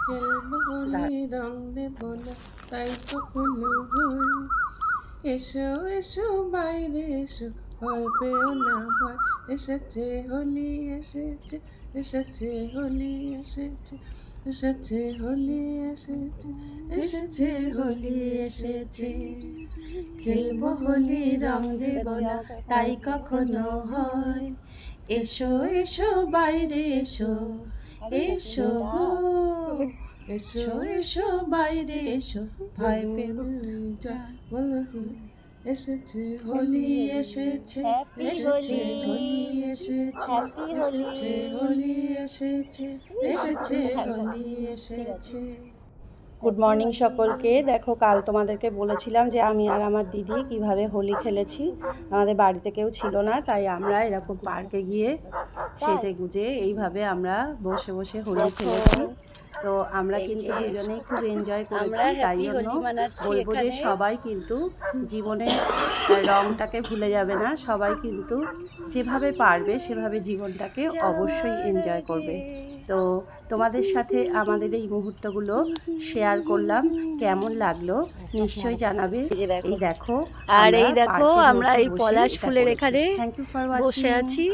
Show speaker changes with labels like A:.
A: খেলবো হোলি রং দেব না তাই কখনো হয়। এসো এসো বাইরে এসো, ভয় পেও না ভয়, এসেছে হোলি এসেছে, এসেছে হোলি এসেছে, এসেছে হোলি এসেছে, এসেছে হোলি এসেছে। খেলবো হোলি রং দেব না তাই কখনো হয়। এসো এসো বাইরে এসো, এসো গো এসো এসো বাইরে এসো, ভয় পেও যা বলো এসেছে হোলি এসেছে, এসেছে হোলি এসেছে, এসেছে হোলি এসেছে, এসেছে হোলি এসেছে।
B: গুড মর্নিং সকলকে। দেখো, কাল তোমাদেরকে বলেছিলাম যে আমি আর আমার দিদি কিভাবে হোলি খেলেছি। আমাদের বাড়িতে কেউ ছিল না, তাই আমরা এরকম পার্কে গিয়ে সেজে গুজে এইভাবে আমরা বসে বসে হোলি খেলেছি। তো আমরা কিন্তু দুজনেই খুব এনজয় করেছি। তাই জন্য বলবো যে সবাই কিন্তু জীবনের রংটাকে ভুলে যাবে না। সবাই কিন্তু যেভাবে পারবে সেভাবে জীবনটাকে অবশ্যই এনজয় করবে। তো তোমাদের সাথে আমাদের এই মুহূর্তগুলো শেয়ার করলাম, কেমন লাগলো নিশ্চয়ই জানাবে। এই দেখো,
C: আর এই দেখো আমরা এই পলাশ ফুলের এখানে
B: থ্যাংক ইউ ফর
C: বসে আছি।